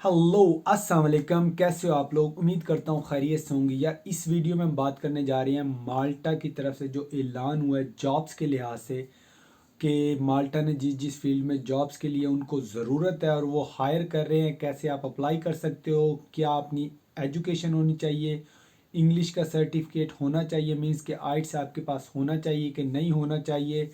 Hello अस्सलाम वालेकुम, कैसे हो आप लोग। उम्मीद करता हूँ खैरियत से होंगे। यार इस वीडियो में हम बात करने जा रहे हैं माल्टा की तरफ से जो ऐलान हुआ है जॉब्स के लिहाज से कि माल्टा ने जिस जिस फील्ड में जॉब्स के लिए उनको ज़रूरत है और वो हायर कर रहे हैं, कैसे आप अप्लाई कर सकते हो, क्या अपनी एजुकेशन होनी चाहिए, इंग्लिश का सर्टिफिकेट होना चाहिए, मीन्स के आइट्स आपके पास होना चाहिए कि नहीं होना चाहिए,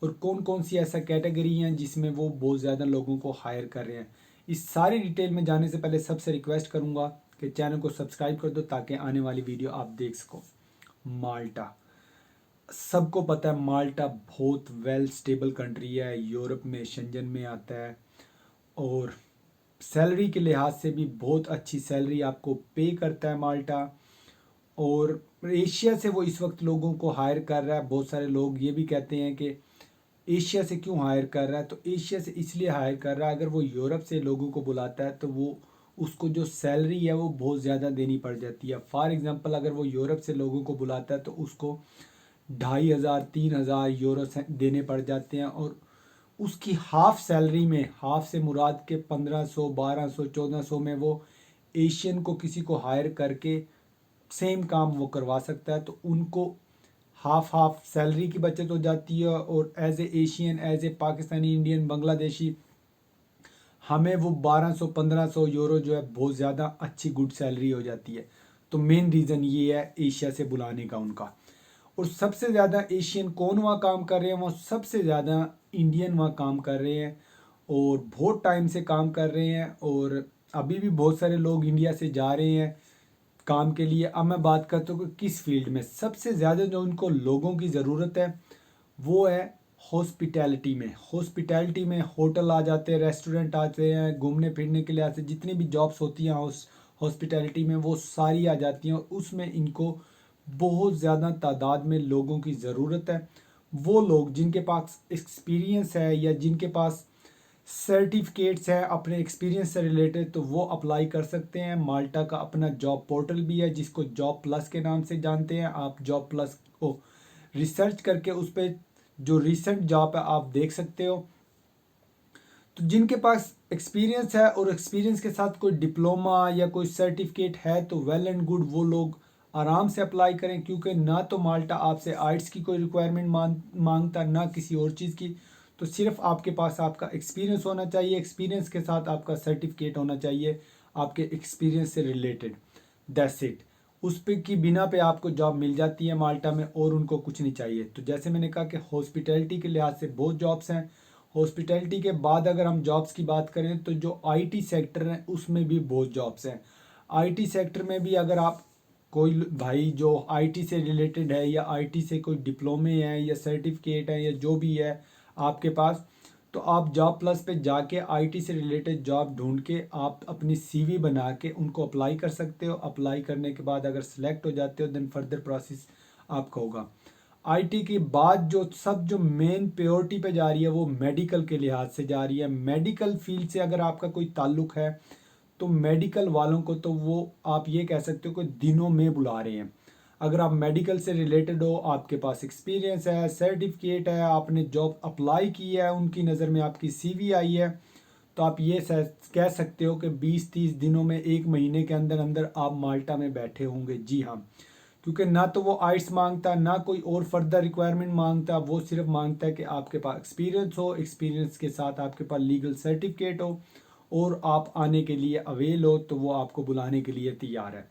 और कौन कौन सी ऐसा कैटेगरी हैं जिसमें वो बहुत ज़्यादा लोगों को हायर कर रहे हैं। इस सारी डिटेल में जाने से पहले सबसे रिक्वेस्ट करूंगा कि चैनल को सब्सक्राइब कर दो ताकि आने वाली वीडियो आप देख सको। माल्टा, सबको पता है माल्टा बहुत वेल स्टेबल कंट्री है, यूरोप में शेंजन में आता है, और सैलरी के लिहाज से भी बहुत अच्छी सैलरी आपको पे करता है माल्टा। और एशिया से वो इस वक्त लोगों को हायर कर रहा है। बहुत सारे लोग ये भी कहते हैं कि एशिया से क्यों हायर कर रहा है, तो एशिया से इसलिए हायर कर रहा है, अगर वो यूरोप से लोगों को बुलाता है तो वो उसको जो सैलरी है वो बहुत ज़्यादा देनी पड़ जाती है। फॉर एग्जांपल अगर वो यूरोप से लोगों को बुलाता है तो उसको 2,500 3,000 यूरो देने पड़ जाते हैं, और उसकी हाफ सैलरी में, हाफ से मुराद के 1,500 1,200 1,400 में वो एशियन को किसी को हायर करके सेम काम वो करवा सकता है। तो उनको हाफ हाफ सैलरी की बचत हो जाती है, और as a Asian, as a Pakistani, Indian, Bangladeshi, हमें वो 1,200 1,500 यूरो जो है बहुत ज़्यादा अच्छी गुड सैलरी हो जाती है। तो मेन रीज़न ये है एशिया से बुलाने का उनका। और सबसे ज़्यादा एशियन कौन वहाँ काम कर रहे हैं, वो सबसे ज़्यादा इंडियन वहाँ काम कर रहे हैं, और बहुत टाइम से काम कर रहे हैं, और अभी भी बहुत सारे लोग इंडिया से जा रहे हैं काम के लिए। अब मैं बात करता हूँ कि किस फील्ड में सबसे ज़्यादा जो उनको लोगों की ज़रूरत है वो है हॉस्पिटैलिटी में। हॉस्पिटैलिटी में होटल आ जाते हैं, रेस्टोरेंट आते हैं, घूमने फिरने के लिए आते हैं, जितनी भी जॉब्स होती हैं हॉस्पिटैलिटी में वो सारी आ जाती हैं, और उसमें इनको बहुत ज़्यादा तादाद में लोगों की ज़रूरत है। वो लोग जिनके पास एक्सपीरियंस है या जिनके पास सर्टिफिकेट्स हैं अपने एक्सपीरियंस से रिलेटेड, तो वो अप्लाई कर सकते हैं। माल्टा का अपना जॉब पोर्टल भी है जिसको जॉब प्लस के नाम से जानते हैं। आप जॉब प्लस को रिसर्च करके उस पर जो रिसेंट जॉब है आप देख सकते हो। तो जिनके पास एक्सपीरियंस है और एक्सपीरियंस के साथ कोई डिप्लोमा या कोई सर्टिफिकेट है तो वेल एंड गुड, वो लोग आराम से अप्लाई करें, क्योंकि ना तो माल्टा आपसे आइट्स की कोई रिक्वायरमेंट मांगता, ना किसी और चीज़ की। तो सिर्फ आपके पास आपका एक्सपीरियंस होना चाहिए, एक्सपीरियंस के साथ आपका सर्टिफिकेट होना चाहिए आपके एक्सपीरियंस से रिलेटेड। That's it. उस पे की बिना पे आपको जॉब मिल जाती है माल्टा में, और उनको कुछ नहीं चाहिए। तो जैसे मैंने कहा कि हॉस्पिटैलिटी के लिहाज से बहुत जॉब्स हैं। हॉस्पिटैलिटी के बाद अगर हम जॉब्स की बात करें तो जो आईटी सेक्टर है उसमें भी बहुत जॉब्स हैं। आईटी सेक्टर में भी अगर आप कोई भाई जो आईटी से रिलेटेड है, या आईटी से कोई डिप्लोमे है या सर्टिफिकेट है या जो भी है आपके पास, तो आप जॉब प्लस पे जाके आईटी से रिलेटेड जॉब ढूंढ के आप अपनी सीवी बना के उनको अप्लाई कर सकते हो। अप्लाई करने के बाद अगर सिलेक्ट हो जाते हो देन फर्दर प्रोसेस आपका होगा। आईटी के बाद जो मेन प्रायोरिटी पे जा रही है वो मेडिकल के लिहाज से जा रही है। मेडिकल फील्ड से अगर आपका कोई ताल्लुक है तो मेडिकल वालों को तो वो आप ये कह सकते हो कि दिनों में बुला रहे हैं। अगर आप मेडिकल से रिलेटेड हो, आपके पास एक्सपीरियंस है, सर्टिफिकेट है, आपने जॉब अप्लाई की है, उनकी नज़र में आपकी सीवी आई है, तो आप ये कह सकते हो कि 20-30 दिनों में, एक महीने के अंदर अंदर आप माल्टा में बैठे होंगे। जी हाँ, क्योंकि ना तो वो आइट्स मांगता, ना कोई और फर्दर रिक्वायरमेंट मांगता। वो सिर्फ मांगता है कि आपके पास एक्सपीरियंस हो, एक्सपीरियंस के साथ आपके पास लीगल सर्टिफिकेट हो, और आप आने के लिए अवेल हो, तो वो आपको बुलाने के लिए तैयार है।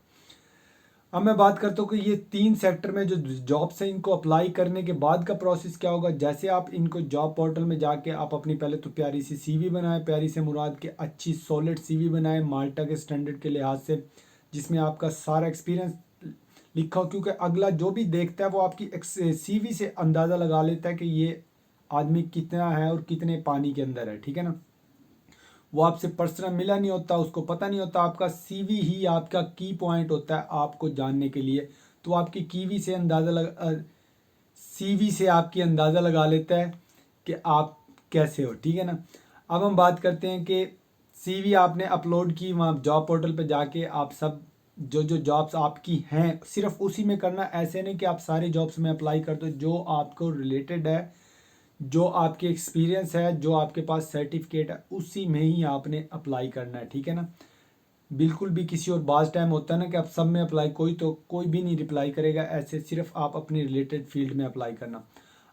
अब मैं बात करता हूँ कि ये 3 सेक्टर में जो जॉब्स हैं इनको अप्लाई करने के बाद का प्रोसेस क्या होगा। जैसे आप इनको जॉब पोर्टल में जाके आप अपनी पहले तो प्यारी सी सीवी बनाएं, प्यारी से मुराद के अच्छी सॉलिड सीवी बनाएं माल्टा के स्टैंडर्ड के लिहाज से, जिसमें आपका सारा एक्सपीरियंस लिखा हो, क्योंकि अगला जो भी देखता है वो आपकी सीवी से अंदाज़ा लगा लेता है कि ये आदमी कितना है और कितने पानी के अंदर है। ठीक है ना। वो आपसे पर्सनल मिला नहीं होता, उसको पता नहीं होता। आपका सीवी ही आपका की पॉइंट होता है आपको जानने के लिए। तो आपकी कीवी से अंदाज़ा सीवी से आपकी अंदाज़ा लगा लेता है कि आप कैसे हो। ठीक है ना। अब हम बात करते हैं कि सीवी आपने अपलोड की, वहाँ जॉब पोर्टल पे जाके आप सब जो जो जॉब्स आपकी हैं सिर्फ उसी में करना। ऐसे नहीं कि आप सारे जॉब्स में अप्लाई कर दो। जो आपको रिलेटेड है, जो आपके एक्सपीरियंस है, जो आपके पास सर्टिफिकेट है, उसी में ही आपने अप्लाई करना है। ठीक है ना। बिल्कुल भी किसी और बाज़ टाइम होता है ना कि आप सब में अप्लाई, कोई भी नहीं रिप्लाई करेगा, ऐसे सिर्फ आप अपनी रिलेटेड फील्ड में अप्लाई करना।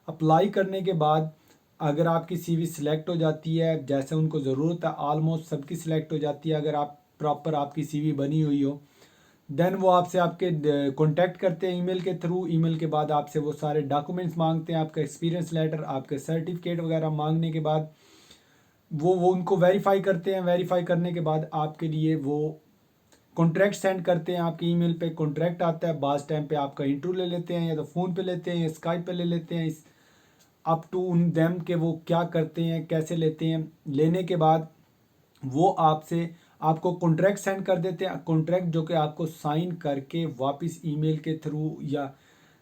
अप्लाई करने के बाद अगर आपकी सीवी सिलेक्ट हो जाती है, जैसे उनको ज़रूरत है, ऑलमोस्ट सबकी सिलेक्ट हो जाती है, अगर आप प्रॉपर आपकी सीवी बनी हुई हो, देन वो आपसे आपके कांटेक्ट करते हैं ईमेल के थ्रू। ईमेल के बाद आपसे वो सारे डॉक्यूमेंट्स मांगते हैं, आपका एक्सपीरियंस लेटर, आपके सर्टिफिकेट वगैरह मांगने के बाद वो उनको वेरीफाई करते हैं। वेरीफाई करने के बाद आपके लिए वो कॉन्ट्रैक्ट सेंड करते हैं, आपके ईमेल पे कॉन्ट्रैक्ट आता है। बास टाइम पे आपका इंटरव्यू ले लेते हैं, या तो फ़ोन पे लेते हैं या स्काइप पे ले लेते हैं। इस अप टू उन देम के वो क्या करते हैं, कैसे लेते हैं। लेने के बाद वो आपको कॉन्ट्रैक्ट सेंड कर देते हैं, कॉन्ट्रैक्ट जो कि आपको साइन करके वापस ईमेल के थ्रू या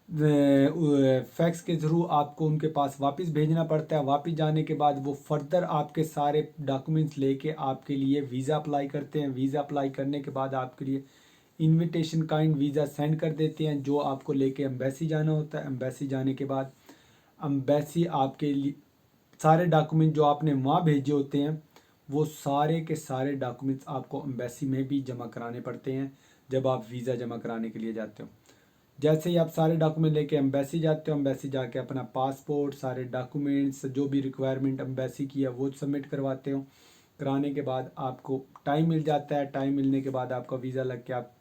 फैक्स के थ्रू आपको उनके पास वापस भेजना पड़ता है। वापस जाने के बाद वो फर्दर आपके सारे डॉक्यूमेंट्स लेके आपके लिए वीज़ा अप्लाई करते हैं। वीज़ा अप्लाई करने के बाद आपके लिए इनविटेशन काइंड वीज़ा सेंड कर देते हैं, जो आपको लेके एम्बेसी जाना होता है। एम्बेसी जाने के बाद एम्बेसी आपके लिए सारे डॉक्यूमेंट जो आपने वहाँ भेजे होते हैं, वो सारे के सारे डॉक्यूमेंट्स आपको एम्बेसी में भी जमा कराने पड़ते हैं जब आप वीज़ा जमा कराने के लिए जाते हो। जैसे ही आप सारे डॉक्यूमेंट लेके एम्बेसी जाते हो, एम्बेसी जाके अपना पासपोर्ट, सारे डॉक्यूमेंट्स जो भी रिक्वायरमेंट एम्बेसी की है वो सबमिट करवाते हो। कराने के बाद आपको टाइम मिल जाता है। टाइम मिलने के बाद आपका वीज़ा लग के आप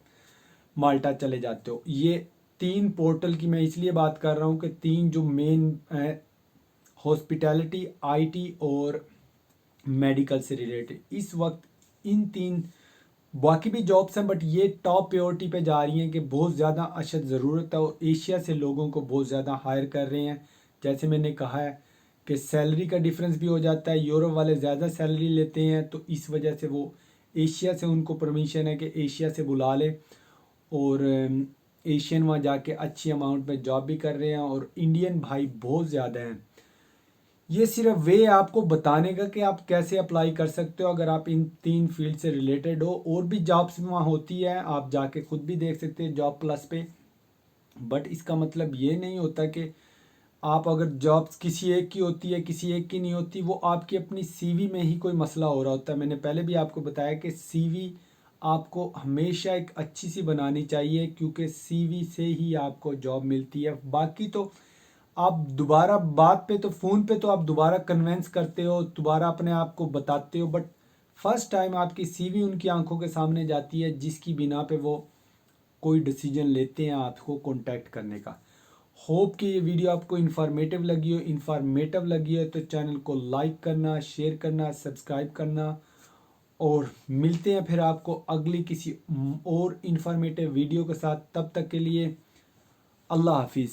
माल्टा चले जाते हो। ये 3 पोर्टल की मैं इसलिए बात कर रहा हूँ कि 3 जो मेन हॉस्पिटैलिटी, आईटी और मेडिकल से रिलेटेड, इस वक्त इन 3, बाकी भी जॉब्स हैं बट ये टॉप प्रायोरिटी पे जा रही हैं कि बहुत ज़्यादा अशद ज़रूरत है और एशिया से लोगों को बहुत ज़्यादा हायर कर रहे हैं। जैसे मैंने कहा है कि सैलरी का डिफरेंस भी हो जाता है, यूरोप वाले ज़्यादा सैलरी लेते हैं, तो इस वजह से वो एशिया से उनको परमिशन है कि एशिया से बुला ले और एशियन वहाँ जाके अच्छी अमाउंट में जॉब भी कर रहे हैं। और इंडियन भाई बहुत ज़्यादा हैं। ये सिर्फ वे आपको बताने का कि आप कैसे अप्लाई कर सकते हो अगर आप इन 3 फील्ड से रिलेटेड हो। और भी जॉब्स वहाँ होती है, आप जाके खुद भी देख सकते हैं जॉब प्लस पे। बट इसका मतलब ये नहीं होता कि आप अगर जॉब्स किसी एक की होती है किसी एक की नहीं होती, वो आपकी अपनी सीवी में ही कोई मसला हो रहा होता है। मैंने पहले भी आपको बताया कि सीवी आपको हमेशा एक अच्छी सी बनानी चाहिए, क्योंकि सीवी से ही आपको जॉब मिलती है। बाकी तो आप दोबारा बात पे तो फ़ोन पे तो आप दोबारा कन्वेंस करते हो, दोबारा अपने आप को बताते हो, बट फर्स्ट टाइम आपकी सीवी उनकी आंखों के सामने जाती है, जिसकी बिना पे वो कोई डिसीजन लेते हैं आपको कांटेक्ट करने का। होप कि ये वीडियो आपको इन्फॉर्मेटिव लगी हो तो चैनल को लाइक करना, शेयर करना, सब्सक्राइब करना। और मिलते हैं फिर आपको अगली किसी और इन्फॉर्मेटिव वीडियो के साथ। तब तक के लिए अल्लाह हाफिज़।